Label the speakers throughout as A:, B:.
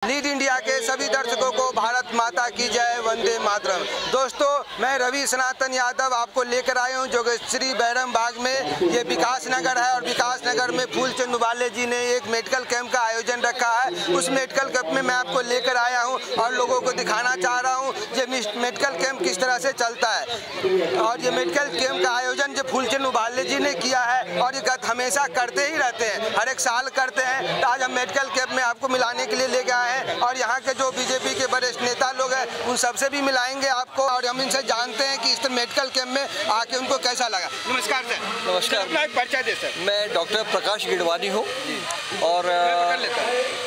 A: Lead India के सभी दर्शकों को भारत माता की जय, वंदे मातरम। दोस्तों, मैं रवि सनातन यादव आपको लेकर आया हूं जो कि श्री बैरम बाग में ये विकास नगर है और विकास नगर में फूलचंद उबाले जी ने एक मेडिकल कैंप का आयोजन रखा है। उस मेडिकल कैंप में मैं आपको लेकर आया हूं और लोगों को दिखाना चाह रहा हूं ये मेडिकल कैंप किस तरह से चलता है। और ये मेडिकल कैंप का आयोजन जो फूलचंद उबाले जी ने किया है और ये हमेशा करते ही रहते हैं, हर एक साल करते हैं। तो आज हम मेडिकल कैंप में आपको मिलाने के लिए लेके आए हैं और यहाँ के जो बीजेपी के वरिष्ठ नेता लोग हैं उन सबसे भी मिलाएंगे आपको और हम इनसे जानते हैं कि इस मेडिकल कैंप में आके उनको कैसा लगा। नमस्कार सर।
B: नमस्कार।
A: अपना एक परिचय दे सर।
B: मैं डॉक्टर प्रकाश गिडवानी हूँ और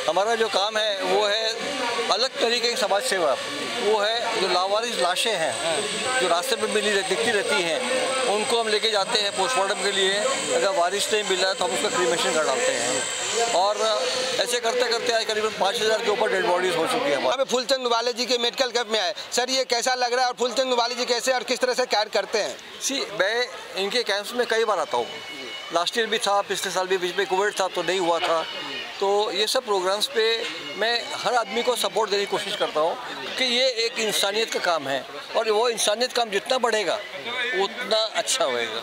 B: हमारा जो काम है वो है अलग तरीके की समाज सेवा। वो है जो लावारिस लाशें हैं जो रास्ते में दिखती रहती हैं उनको हम लेके जाते हैं पोस्टमार्टम के लिए। अगर वारिस नहीं मिला तो हम उसका क्रीमेशन कर डालते हैं और ऐसे करते करते आज करीबन 5000 के ऊपर डेड बॉडीज हो चुकी है।
A: हमें फूलचंद उबाले जी के मेडिकल कैंप में आए सर, ये कैसा लग रहा है और फूलचंद उबाले जी कैसे और किस तरह से कार्य करते हैं?
B: मैं इनके कैंप्स में कई बार आता हूँ। लास्ट ईयर भी था, पिछले साल भी, बीच में कोविड था तो नहीं हुआ था। तो ये सब प्रोग्राम्स पे मैं हर आदमी को सपोर्ट देने की कोशिश करता हूँ कि ये एक इंसानियत का काम है और वो इंसानियत काम जितना बढ़ेगा उतना अच्छा होएगा।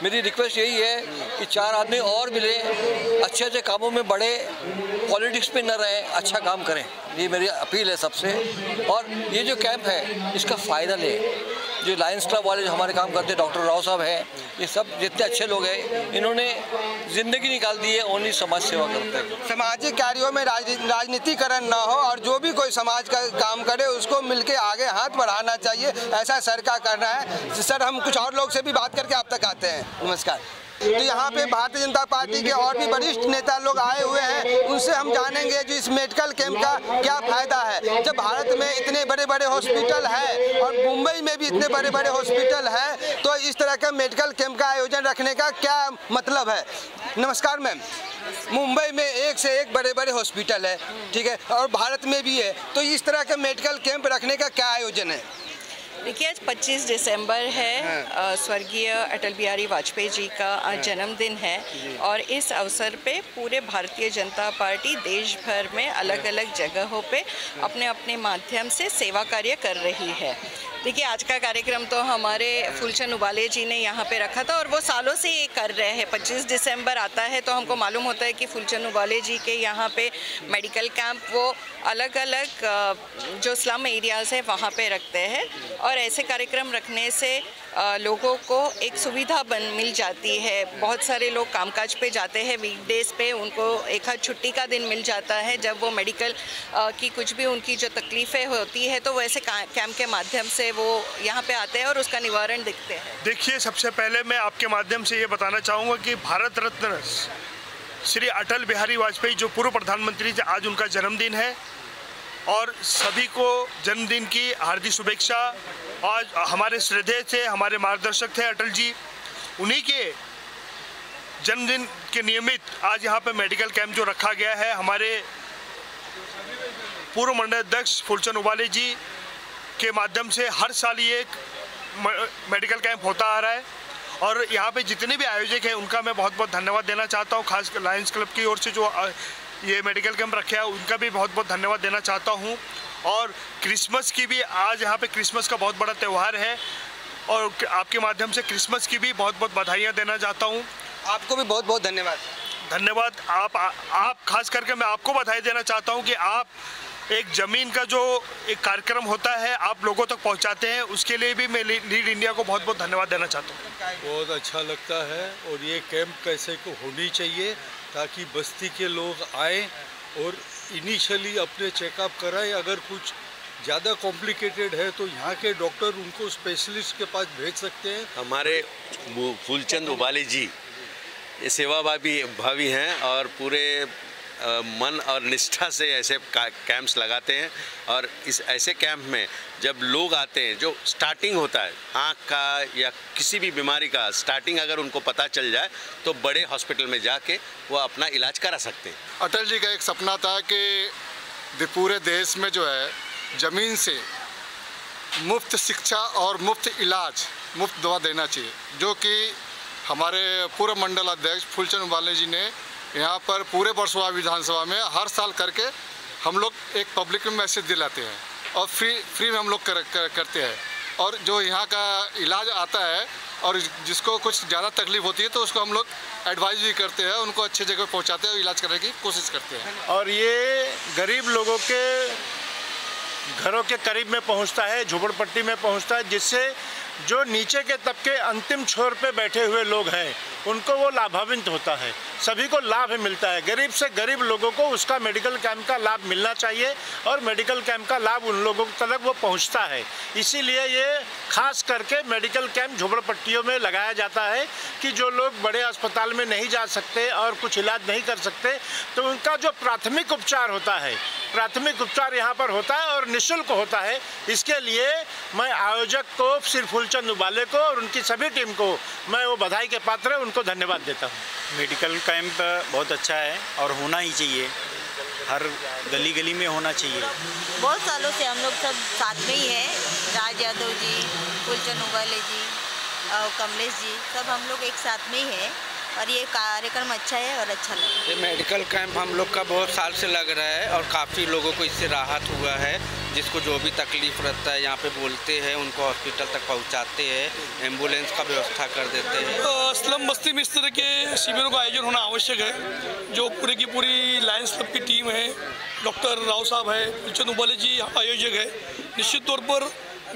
B: मेरी रिक्वेस्ट यही है कि 4 आदमी और मिले, अच्छे अच्छे कामों में बढ़े, पॉलिटिक्स पे न रहे, अच्छा काम करें। ये मेरी अपील है सबसे। और ये जो कैंप है इसका फ़ायदा लें। जो लायंस क्लब वाले जो हमारे काम करते हैं, डॉक्टर राव साहब हैं, ये सब जितने अच्छे लोग हैं इन्होंने ज़िंदगी निकाल दी है ओनली समाज सेवा करते हैं।
A: सामाजिक कार्यों में राजनीतिकरण ना हो और जो भी कोई समाज का काम करे उसको मिलके आगे हाथ बढ़ाना चाहिए, ऐसा सर का करना है। सर, हम कुछ और लोग से भी बात करके आप तक आते हैं। नमस्कार। तो यहाँ पे भारतीय जनता पार्टी के और भी वरिष्ठ नेता लोग आए हुए हैं, उनसे हम जानेंगे जो इस मेडिकल कैंप का क्या फायदा है। जब भारत में इतने बड़े बड़े हॉस्पिटल हैं और मुंबई में भी इतने बड़े बड़े हॉस्पिटल हैं, तो इस तरह का मेडिकल कैंप का आयोजन रखने का क्या मतलब है? नमस्कार मैम। मुंबई में एक से एक बड़े बड़े हॉस्पिटल है, ठीक है, और भारत में भी है, तो इस तरह का मेडिकल कैंप रखने का क्या आयोजन है?
C: देखिए, आज 25 दिसंबर है, स्वर्गीय अटल बिहारी वाजपेयी जी का आज जन्मदिन है और इस अवसर पे पूरे भारतीय जनता पार्टी देश भर में अलग अलग जगहों पे अपने अपने माध्यम से सेवा कार्य कर रही है। देखिए, आज का कार्यक्रम तो हमारे फूलचंद उबाले जी ने यहाँ पे रखा था और वो सालों से ये कर रहे हैं। 25 दिसंबर आता है तो हमको मालूम होता है कि फूलचंद उबाले जी के यहाँ पे मेडिकल कैंप वो अलग अलग जो स्लम एरियाज़ है वहाँ पे रखते हैं और ऐसे कार्यक्रम रखने से लोगों को एक सुविधा मिल जाती है। बहुत सारे लोग कामकाज पे जाते हैं वीकडेज़ पे, उनको एक आध छुट्टी का दिन मिल जाता है जब वो मेडिकल की कुछ भी उनकी जो तकलीफ़ें होती है तो वैसे कैंप के माध्यम से वो यहाँ पे आते हैं और उसका निवारण दिखते हैं।
D: देखिए, सबसे पहले मैं आपके माध्यम से ये बताना चाहूँगा कि भारत रत्न श्री अटल बिहारी वाजपेयी जो पूर्व प्रधानमंत्री थे, आज उनका जन्मदिन है और सभी को जन्मदिन की हार्दिक शुभेच्छा। आज हमारे श्रद्धेय थे, हमारे मार्गदर्शक थे अटल जी, उन्हीं के जन्मदिन के नियमित आज यहाँ पे मेडिकल कैंप जो रखा गया है, हमारे पूर्व मंडल अध्यक्ष फूलचंद उबाले जी के माध्यम से हर साल ये एक मेडिकल कैंप होता आ रहा है और यहाँ पे जितने भी आयोजक हैं उनका मैं बहुत बहुत धन्यवाद देना चाहता हूँ। खास लायंस क्लब की ओर से जो ये मेडिकल कैंप रखे है उनका भी बहुत बहुत धन्यवाद देना चाहता हूँ। और क्रिसमस की भी आज यहाँ पे क्रिसमस का बहुत बड़ा त्यौहार है और आपके माध्यम से क्रिसमस की भी बहुत बहुत बधाइयाँ देना चाहता हूँ।
A: आपको भी बहुत बहुत धन्यवाद।
D: धन्यवाद। आप खास करके मैं आपको बधाई देना चाहता हूँ कि आप एक ज़मीन का जो एक कार्यक्रम होता है आप लोगों तक पहुंचाते हैं, उसके लिए भी मैं लीड इंडिया को बहुत बहुत धन्यवाद देना चाहता हूं।
E: बहुत अच्छा लगता है और ये कैंप कैसे को होनी चाहिए ताकि बस्ती के लोग आएँ और इनिशियली अपने चेकअप कराएं। अगर कुछ ज़्यादा कॉम्प्लिकेटेड है तो यहाँ के डॉक्टर उनको स्पेशलिस्ट के पास भेज सकते हैं।
F: हमारे फूलचंद उबाले जी ये सेवाभावी हैं और पूरे मन और निष्ठा से ऐसे कैंप्स लगाते हैं और इस ऐसे कैंप में जब लोग आते हैं, जो स्टार्टिंग होता है आँख का या किसी भी बीमारी का स्टार्टिंग अगर उनको पता चल जाए तो बड़े हॉस्पिटल में जाके वो अपना इलाज करा सकते हैं।
G: अटल जी का एक सपना था कि पूरे देश में जो है ज़मीन से मुफ्त शिक्षा और मुफ्त इलाज, मुफ्त दवा देना चाहिए, जो कि हमारे पूर्व मंडल अध्यक्ष फूलचंद उबाले जी ने यहाँ पर पूरे वर्सोवा विधानसभा में हर साल करके हम लोग एक पब्लिक में मैसेज दिलाते हैं और फ्री में हम लोग करते हैं। और जो यहाँ का इलाज आता है और जिसको कुछ ज़्यादा तकलीफ होती है तो उसको हम लोग एडवाइस भी करते हैं, उनको अच्छी जगह पहुँचाते हैं और इलाज करने की कोशिश करते हैं।
D: और ये गरीब लोगों के घरों के करीब में पहुंचता है, झोपड़पट्टी में पहुंचता है, जिससे जो नीचे के तबके अंतिम छोर पे बैठे हुए लोग हैं उनको वो लाभान्वित होता है, सभी को लाभ मिलता है। गरीब से गरीब लोगों को उसका मेडिकल कैंप का लाभ मिलना चाहिए और मेडिकल कैंप का लाभ उन लोगों तक वो पहुंचता है। इसीलिए ये खास करके मेडिकल कैंप झोपड़पट्टियों में लगाया जाता है कि जो लोग बड़े अस्पताल में नहीं जा सकते और कुछ इलाज नहीं कर सकते तो उनका जो प्राथमिक उपचार होता है, प्राथमिक उपचार यहाँ पर होता है और निःशुल्क होता है। इसके लिए मैं आयोजक को श्री फूलचंद उबाले को और उनकी सभी टीम को मैं वो बधाई के पात्र है, उनको धन्यवाद देता हूँ।
H: मेडिकल कैंप बहुत अच्छा है और होना ही चाहिए, हर गली गली में होना चाहिए।
I: बहुत सालों से हम लोग सब साथ में ही हैं, राज यादव जी, फूलचंद उबाले जी और कमलेश जी, सब हम लोग एक साथ में ही हैं और ये कार्यक्रम अच्छा है और अच्छा लगा।
J: ये मेडिकल कैंप हम लोग का बहुत साल से लग रहा है और काफ़ी लोगों को इससे राहत हुआ है। जिसको जो भी तकलीफ़ रहता है यहाँ पे बोलते हैं, उनको हॉस्पिटल तक पहुँचाते हैं, एम्बुलेंस का व्यवस्था कर देते हैं।
K: स्लम बस्ती में इस तरह के शिविरों का आयोजन होना आवश्यक है। जो पूरी की पूरी लायंस क्लब की टीम है, डॉक्टर राव साहब है, फूलचंद उबाले जी आयोजक है। निश्चित तौर पर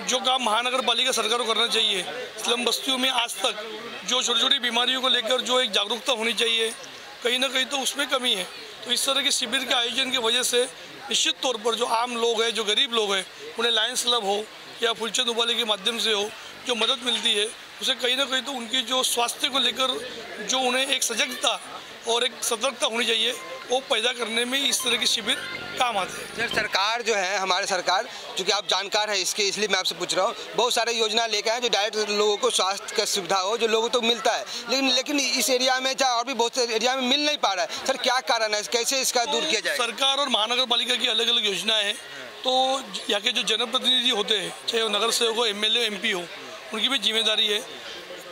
K: जो काम महानगर पालिका सरकार को करना चाहिए, स्लम बस्तियों में आज तक जो छोटी छोटी बीमारियों को लेकर जो एक जागरूकता होनी चाहिए, कहीं ना कहीं तो उसमें कमी है। तो इस तरह के शिविर के आयोजन की वजह से निश्चित तौर पर जो आम लोग हैं, जो गरीब लोग हैं, उन्हें लायंस क्लब हो या फूलचंद उबाले के माध्यम से हो जो मदद मिलती है, उसे कहीं ना कहीं तो उनकी जो स्वास्थ्य को लेकर जो उन्हें एक सजगता और एक सतर्कता होनी चाहिए, वो पैदा करने में इस तरह के शिविर काम आते हैं।
A: सर, सरकार जो है, हमारे सरकार, चूँकि आप जानकार हैं इसके, इसलिए मैं आपसे पूछ रहा हूँ, बहुत सारे योजना लेकर आए जो डायरेक्ट लोगों को स्वास्थ्य का सुविधा हो, जो लोगों को तो मिलता है, लेकिन इस एरिया में चाहे और भी बहुत से एरिया में मिल नहीं पा रहा है। सर, क्या कारण है, कैसे इसका दूर किया जाए?
K: सरकार और महानगर पालिका की अलग अलग योजनाएं हैं, तो यहाँ के जो जनप्रतिनिधि होते हैं, चाहे वो नगर सेवक हो, MLA MP हो, उनकी भी जिम्मेदारी है।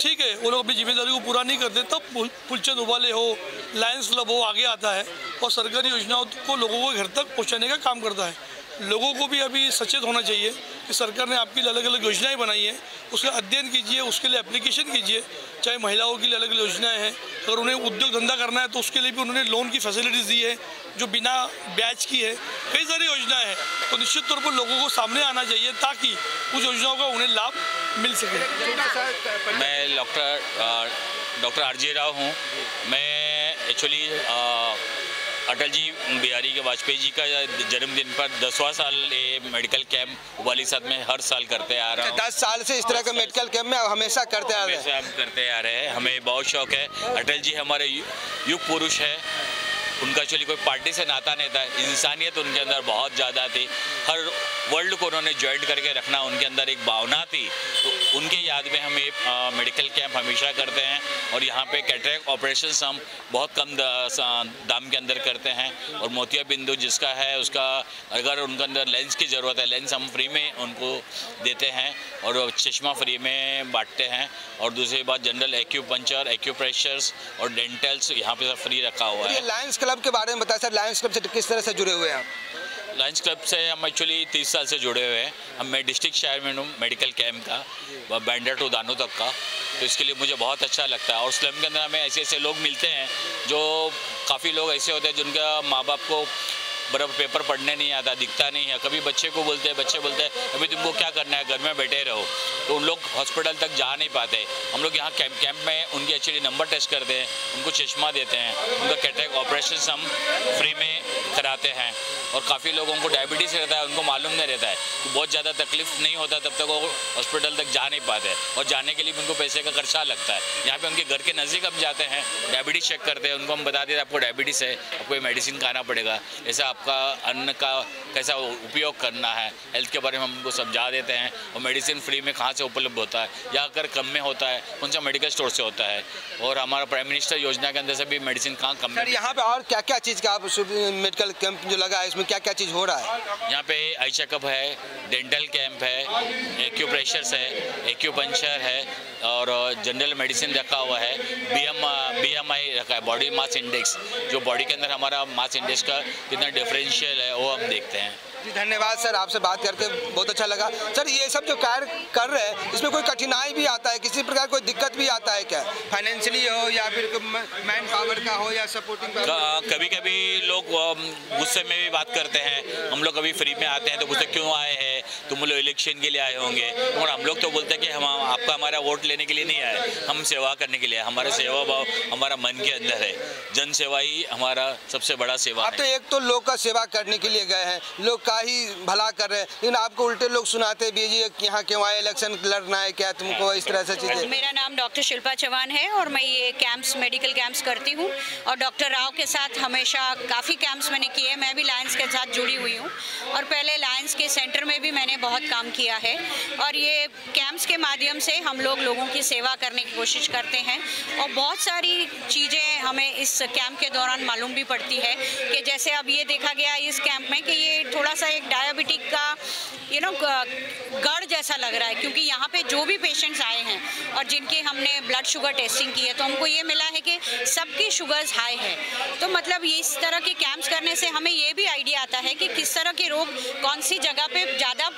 K: ठीक है, वो लोग अपनी जिम्मेदारी को पूरा नहीं करते, तब फूलचंद उबाले हो, लायंस क्लब हो आगे आता है और सरकारी योजनाओं को लोगों को घर तक पहुंचाने का काम करता है। लोगों को भी अभी सचेत होना चाहिए कि सरकार ने आपके लिए अलग अलग योजनाएं बनाई हैं, उसका अध्ययन कीजिए, उसके लिए एप्लीकेशन कीजिए। चाहे महिलाओं के लिए अलग अलग योजनाएं हैं, अगर उन्हें उद्योग धंधा करना है तो उसके लिए भी उन्होंने लोन की फैसिलिटीज़ दी है जो बिना ब्याज की है। कई सारी योजनाएं हैं, तो निश्चित तौर पर लोगों को सामने आना चाहिए ताकि उस योजनाओं का उन्हें लाभ मिल सके।
L: मैं डॉक्टर RJ राव हूँ। मैं एक्चुअली अटल जी बिहारी के वाजपेयी जी का जन्मदिन पर 10वां साल ये मेडिकल कैंप उबाली साथ में हर साल करते आ रहा हूँ।
A: 10 साल से इस तरह का मेडिकल कैंप में हमेशा करते आ रहे हैं।
L: हम करते आ रहे हैं, हमें बहुत शौक है। अटल जी हमारे युग पुरुष है, उनका एक्चुअली कोई पार्टी से नाता नहीं था, इंसानियत उनके अंदर बहुत ज़्यादा थी। हर वर्ल्ड को उन्होंने ज्वाइन करके रखना उनके अंदर एक भावना थी, तो उनके याद में हम ये मेडिकल कैंप हमेशा करते हैं। और यहाँ पे कैटरेक्ट ऑपरेशंस हम बहुत कम दाम के अंदर करते हैं। और मोतिया बिंदु जिसका है, उसका अगर उनके अंदर लेंस की ज़रूरत है, लेंस हम फ्री में उनको देते हैं और चश्मा फ्री में बांटते हैं। और दूसरी बात, जनरल एक्यूपंचर, एक्यूप्रेशर्स और डेंटल्स यहाँ पे सब फ्री रखा हुआ है।
A: लायंस क्लब के बारे में बताया सर, लायंस क्लब से किस तरह से जुड़े हुए हैं आप?
L: लायंस क्लब से हम एक्चुअली 30 साल से जुड़े हुए हैं। मैं डिस्ट्रिक्ट चेयरमैन हूँ मेडिकल कैंप का, बैंडर टू दानो तक का, तो इसके लिए मुझे बहुत अच्छा लगता है। और स्लम के अंदर हमें ऐसे ऐसे लोग मिलते हैं, जो काफ़ी लोग ऐसे होते हैं जिनका माँ बाप को बराबर पेपर पढ़ने नहीं आता, दिखता नहीं है। कभी बच्चे को बोलते हैं, बच्चे बोलते हैं अभी तुमको क्या करना है, घर में बैठे रहो, तो उन लोग हॉस्पिटल तक जा नहीं पाते। हम लोग यहाँ कैंप में उनकी एक्चुअली नंबर टेस्ट करते हैं, उनको चश्मा देते हैं, उनका कैटरेक्ट ऑपरेशन हम फ्री में कराते हैं। और काफ़ी लोगों को डायबिटीज़ रहता है, उनको मालूम नहीं रहता है, तो बहुत ज़्यादा तकलीफ नहीं होता, तब तक वो हॉस्पिटल तक जा नहीं पाते और जाने के लिए भी उनको पैसे का खर्चा लगता है। यहाँ पे उनके घर के नज़दीक हम जाते हैं, डायबिटीज़ चेक करते हैं, उनको हम बता देते हैं आपको डायबिटीज़ है, आपको ये मेडिसिन खाना पड़ेगा, ऐसा आपका अन्न का कैसा उपयोग करना है, हेल्थ के बारे में हम उनको समझा देते हैं। और मेडिसिन फ्री में कहाँ से उपलब्ध होता है या अगर कम में होता है कौन सा मेडिकल स्टोर से होता है। और हमारा प्राइम मिनिस्टर योजना के अंदर से भी मेडिसिन कहाँ कम में।
A: यहाँ पे और क्या क्या चीज़ का आप मेडिकल कैंप जो लगा है, इसमें क्या क्या चीज़ हो रहा है?
L: यहाँ पे आई चेकअप है, डेंटल कैंप है, एक्यूप्रेशर्स है, एक्यूपंचर है और जनरल मेडिसिन रखा हुआ है। BMI रखा है, बॉडी मास इंडेक्स, जो बॉडी के अंदर हमारा मास इंडेक्स का कितना डिफरेंशियल है वो हम देखते हैं।
A: जी धन्यवाद सर, आपसे बात करके बहुत अच्छा लगा। सर ये सब जो कार्य कर रहे हैं इसमें कोई कठिनाई भी आता है, किसी प्रकार कोई दिक्कत भी आता है क्या, फाइनेंशियली हो या फिर मैन पावर का हो या सपोर्टिंग पावर?
L: कभी कभी लोग गुस्से में भी बात करते हैं, हम लोग कभी फ्री में आते हैं तो गुस्से क्यों आए हैं, तुम लोग इलेक्शन के लिए आए होंगे, और हम लोग तो बोलते हैं कि हम आपका हमारा वोट लेने के लिए नहीं आए, हम सेवा करने के लिए, हमारा सेवा भाव हमारा मन के अंदर है, जन सेवा ही हमारा सबसे बड़ा सेवा है।
A: तो एक तो लोग का सेवा करने के लिए गए हैं, लोग का ही भला कर रहे हैं, लेकिन आपको उल्टे लोग सुनाते भी जी यहाँ क्यों आए, इलेक्शन लड़ना है क्या तुमको, इस तरह से चीजें।
M: मेरा नाम डॉक्टर शिल्पा चौहान है और मैं ये कैंप्स मेडिकल कैंप्स करती हूँ और डॉक्टर राव के साथ हमेशा काफ़ी कैंप्स मैंने किए। मैं भी लायंस के साथ जुड़ी हुई हूँ और पहले लायंस के सेंटर में भी मैंने बहुत काम किया है और ये कैंप्स के माध्यम से हम लोगों की सेवा करने की कोशिश करते हैं और बहुत सारी चीज़ें हमें इस कैंप के दौरान मालूम भी पड़ती है कि जैसे अब ये देखा गया इस कैंप में कि ये थोड़ा सा एक डायबिटिक का गढ़ जैसा लग रहा है, क्योंकि यहाँ पे जो भी पेशेंट्स आए हैं और जिनके हमने ब्लड शुगर टेस्टिंग की है तो हमको ये मिला है कि सबकी शुगर्स हाई है। तो मतलब ये इस तरह के कैंप्स करने से हमें ये भी आइडिया आता है कि किस तरह के रोग कौन सी जगह पे ज़्यादा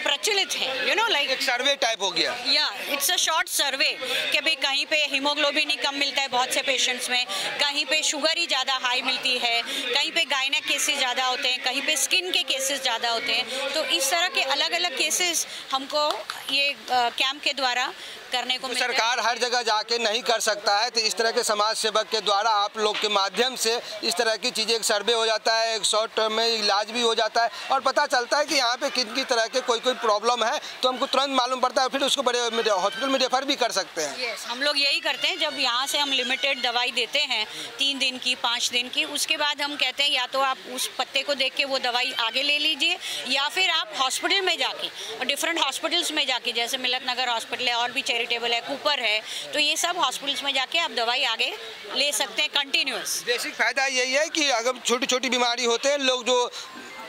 M: प्रचलित है, लाइक
A: एक सर्वे टाइप हो गया।
M: या इट्स अ शॉर्ट सर्वे कि भाई कहीं पे हीमोग्लोबिन ही कम मिलता है बहुत से पेशेंट्स में, कहीं पे शुगर ही ज़्यादा हाई मिलती है, कहीं पे गायनेक केसेस ज़्यादा होते हैं, कहीं पे स्किन के केसेस ज़्यादा होते हैं। तो इस तरह के अलग अलग केसेस हमको ये कैंप के द्वारा करने को मिलता है।
A: सरकार हर जगह जाके नहीं कर सकता है, तो इस तरह के समाज सेवक के द्वारा आप लोग के माध्यम से इस तरह की चीज़ें, एक सर्वे हो जाता है, एक शॉर्ट टर्म में इलाज भी हो जाता है और पता चलता है कि यहाँ पे किन की तरह के कोई प्रॉब्लम है तो हमको तुरंत मालूम पड़ता है, फिर उसको बड़े हॉस्पिटल में रेफर भी कर सकते हैं।
M: यस, हम लोग यही करते हैं। जब यहाँ से हम लिमिटेड दवाई देते हैं 3 दिन की 5 दिन की, उसके बाद हम कहते हैं या तो आप उस पत्ते को देख के वो दवाई आगे ले लीजिए या फिर आप हॉस्पिटल में जाके और डिफरेंट हॉस्पिटल्स में जाके, जैसे मिलत नगर हॉस्पिटल है और भी चैरिटेबल है, कूपर है, तो ये सब हॉस्पिटल्स में जाके आप दवाई आगे ले सकते हैं कंटिन्यूअस।
A: बेसिक फायदा यही है कि अगर छोटी छोटी बीमारी होते हैं लोग जो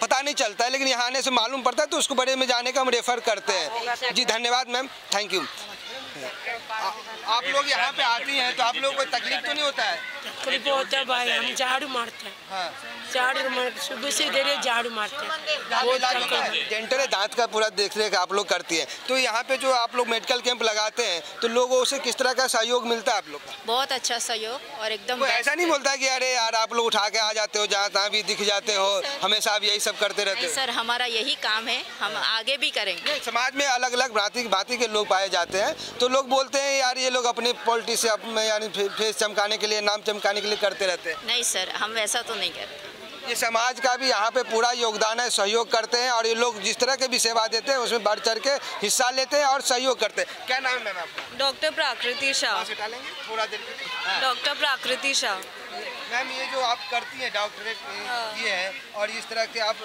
A: पता नहीं चलता है, लेकिन यहाँ आने से मालूम पड़ता है तो उसको बड़े में जाने का हम रेफर करते हैं। जी धन्यवाद मैम, थैंक यू। आप लोग यहाँ पे आती हैं तो आप लोग कोई तकलीफ तो नहीं होता है?
N: तकलीफ होता है भाई, हम झाड़ू मारते हैं। हाँ। झाड़ू मार सुबह से देर झाड़ू मारते हैं।
A: डेंटल है, दांत का पूरा देख रेख आप लोग करती हैं। तो यहाँ पे जो आप लोग मेडिकल कैंप लगाते हैं तो लोगों से किस तरह का सहयोग मिलता है आप लोग का?
O: बहुत अच्छा सहयोग और एकदम
A: ऐसा नहीं बोलता है कि अरे यार आप लोग उठा के आ जाते हो, जहाँ तहाँ भी दिख जाते हो, हमेशा आप यही सब करते रहते हो?
O: सर हमारा यही काम है, हम आगे भी करेंगे।
A: समाज में अलग अलग भांति के लोग पाए जाते हैं तो लोग बोलते हैं यार ये लोग अपने पॉलिटिक्स से यानी फेस चमकाने के लिए, नाम चमकाने के लिए करते रहते हैं।
O: नहीं सर, हम वैसा तो नहीं करते।
A: ये समाज का भी यहाँ पे पूरा योगदान है, सहयोग करते हैं और ये लोग जिस तरह के भी सेवा देते हैं उसमें बढ़ चढ़ के हिस्सा लेते हैं और सहयोग करते हैं। क्या नाम है मैम आपका?
P: डॉक्टर प्राकृति शाह।
A: थोड़ा देर
P: डॉक्टर प्राकृति शाह।
A: मैम ये जो आप करती हैं डॉक्टरेट ये है और इस तरह के आप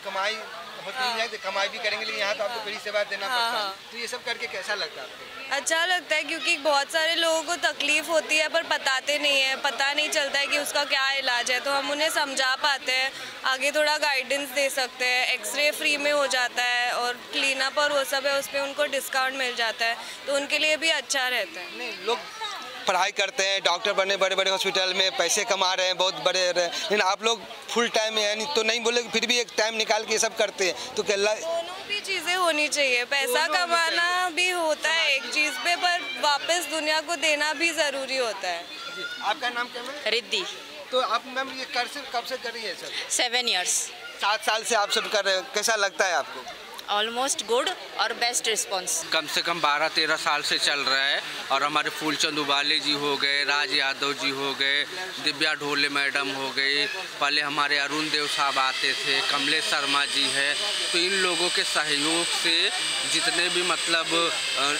A: कमाई होती है, कमाई भी करेंगे लेकिन यहाँ तो आपको फ्री सेवा देना पड़ता है, तो ये सब करके कैसा लगता है आपको?
P: अच्छा लगता है क्योंकि बहुत सारे लोगों को तकलीफ होती है पर बताते नहीं है, पता नहीं चलता है कि उसका क्या इलाज है, तो हम उन्हें समझा पाते हैं, आगे थोड़ा गाइडेंस दे सकते हैं। एक्सरे फ्री में हो जाता है और क्लीनअप और वो सब है उसमें उनको डिस्काउंट मिल जाता है, तो उनके लिए भी अच्छा रहता है।
A: नहीं, लोग पढ़ाई करते हैं, डॉक्टर बने, बड़े बड़े हॉस्पिटल में पैसे कमा रहे हैं, बहुत बड़े रहे, लेकिन आप लोग फुल टाइम यानी तो नहीं बोले फिर भी एक टाइम निकाल के ये सब करते हैं, तो क्या
P: दोनों भी चीज़ें होनी चाहिए। पैसा कमाना भी होता है एक चीज़ पे, पर वापस दुनिया को देना भी ज़रूरी होता है।
A: आपका नाम क्या है?
O: रिद्धि।
A: तो आप मैम ये कब से कर रही है सर?
O: 7 years।
A: 7 साल से आप सब कर रहे हो, कैसा लगता है आपको?
O: ऑलमोस्ट गुड और बेस्ट रिस्पॉन्स।
J: कम से कम 12-13 साल से चल रहा है और हमारे फूलचंद उबाले जी हो गए, राज यादव जी हो गए, दिव्या ढोले मैडम हो गई, पहले हमारे अरुण देव साहब आते थे, कमलेश शर्मा जी है, तो इन लोगों के सहयोग से जितने भी मतलब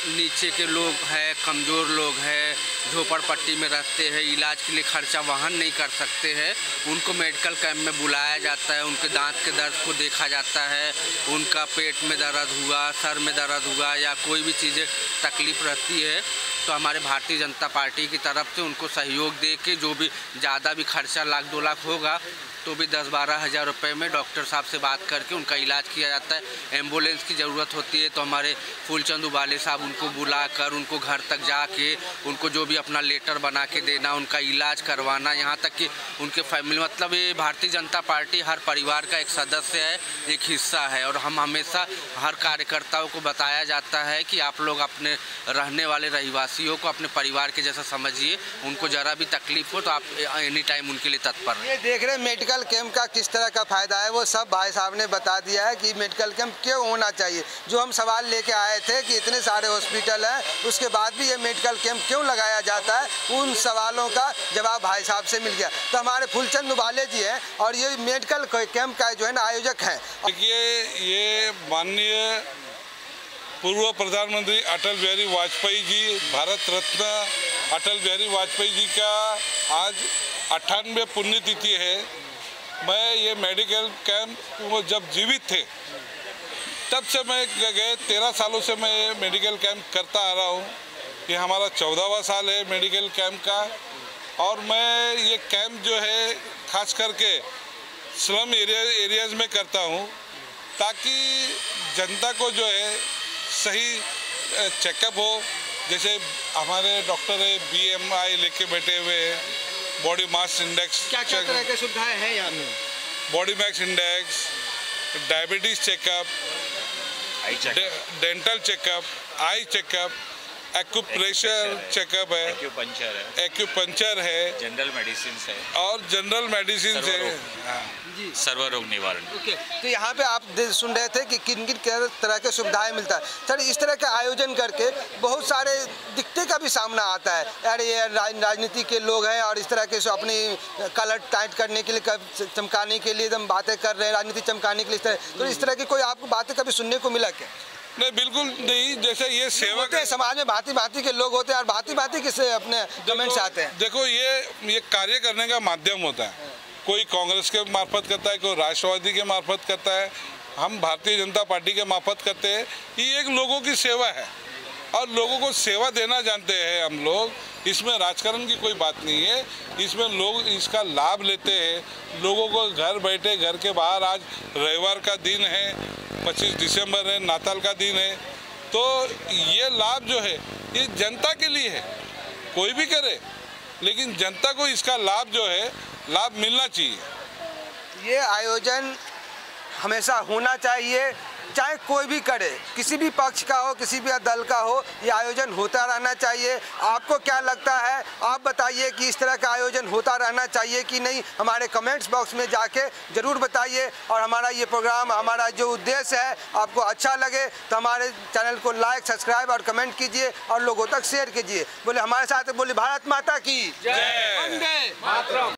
J: नीचे के लोग हैं, कमज़ोर लोग हैं, झोपड़पट्टी में रहते हैं, इलाज के लिए खर्चा वहन नहीं कर सकते हैं, उनको मेडिकल कैंप में बुलाया जाता है, उनके दांत के दर्द को देखा जाता है, उनका पेट में दर्द हुआ, सर में दर्द हुआ या कोई भी चीज़ें तकलीफ़ रहती है तो हमारे भारतीय जनता पार्टी की तरफ से उनको सहयोग दे के जो भी ज़्यादा भी खर्चा 1-2 लाख होगा तो भी 10-12 हज़ार रुपये में डॉक्टर साहब से बात करके उनका इलाज किया जाता है। एम्बुलेंस की ज़रूरत होती है तो हमारे फूलचंद उबाले साहब उनको बुलाकर उनको घर तक जाके उनको जो भी अपना लेटर बना के देना, उनका इलाज करवाना, यहाँ तक कि उनके फैमिली, मतलब ये भारतीय जनता पार्टी हर परिवार का एक सदस्य है, एक हिस्सा है। और हम हमेशा हर कार्यकर्ताओं को बताया जाता है कि आप लोग अपने रहने वाले रहिवासियों को अपने परिवार के जैसा समझिए, उनको ज़रा भी तकलीफ हो तो आप एनी टाइम उनके लिए तत्पर हैं।
A: ये देख रहे हैं मेडिकल कैंप का किस तरह का फ़ायदा है, वो सब भाई साहब ने बता दिया है कि मेडिकल कैंप क्यों होना चाहिए। जो हम सवाल लेके आए थे कि इतने सारे हॉस्पिटल हैं, उसके बाद भी ये मेडिकल कैंप क्यों लगाया जाता है, उन सवालों का जवाब भाई साहब से मिल गया। तो हमारे फूलचंद उबाले जी हैं और ये मेडिकल कैंप का जो है ना आयोजक हैं।
Q: देखिए, ये माननीय पूर्व प्रधानमंत्री अटल बिहारी वाजपेयी जी, भारत रत्न अटल बिहारी वाजपेयी जी का आज 98 पुण्यतिथि है। मैं ये मेडिकल कैंप वो जब जीवित थे तब से मैं गए 13 सालों से मैं ये मेडिकल कैंप करता आ रहा हूँ। ये हमारा 14वां साल है मेडिकल कैंप का। और मैं ये कैंप जो है खास करके स्लम एरियाज़ में करता हूँ ताकि जनता को जो है सही चेकअप हो। जैसे हमारे डॉक्टर है BMI लेके बैठे हुए हैं, बॉडी मास इंडेक्स,
A: क्या तरह की सुविधाएं हैं यहाँ पे?
Q: Body mass index, diabetes checkup, dental checkup, eye checkup, acupressure checkup है, एक्यूपंचर है,
L: जनरल मेडिसिन है
Q: और जनरल मेडिसिन है,
L: सर्व रोग निवारण।
A: ओके, तो यहाँ पे आप सुन रहे थे कि किन किन तरह के सुविधाएं मिलता है। सर, इस तरह का आयोजन करके बहुत सारे दिक्कतें का भी सामना आता है। यार ये राजनीति के लोग हैं और इस तरह के अपनी कलर टाइट करने के लिए, चमकाने के लिए एकदम बातें कर रहे हैं, राजनीति चमकाने के लिए। तो इस तरह की कोई आपको बातें कभी सुनने को मिला क्या?
Q: नहीं, बिल्कुल नहीं। जैसे ये सेवा
A: होते हैं समाज में, भांति भांति के लोग होते हैं और भांति भांति किससे अपने कमेंट्स आते हैं।
Q: देखो, ये कार्य करने का माध्यम होता है। कोई कांग्रेस के मार्फत करता है, कोई राष्ट्रवादी के मार्फत करता है, हम भारतीय जनता पार्टी के मार्फत करते हैं। ये एक लोगों की सेवा है और लोगों को सेवा देना जानते हैं हम लोग। इसमें राजकारण की कोई बात नहीं है, इसमें लोग इसका लाभ लेते हैं। लोगों को घर बैठे, घर के बाहर, आज रविवार का दिन है, 25 दिसंबर है, नाताल का दिन है, तो ये लाभ जो है ये जनता के लिए है। कोई भी करे लेकिन जनता को इसका लाभ जो है लाभ मिलना चाहिए।
A: ये आयोजन हमेशा होना चाहिए, चाहे कोई भी करे, किसी भी पक्ष का हो, किसी भी दल का हो, ये आयोजन होता रहना चाहिए। आपको क्या लगता है, आप बताइए कि इस तरह का आयोजन होता रहना चाहिए कि नहीं। हमारे कमेंट्स बॉक्स में जाके ज़रूर बताइए। और हमारा ये प्रोग्राम, हमारा जो उद्देश्य है, आपको अच्छा लगे तो हमारे चैनल को लाइक, सब्सक्राइब और कमेंट कीजिए और लोगों तक शेयर कीजिए। बोले हमारे साथ बोले भारत माता की जय, वंदे मातरम।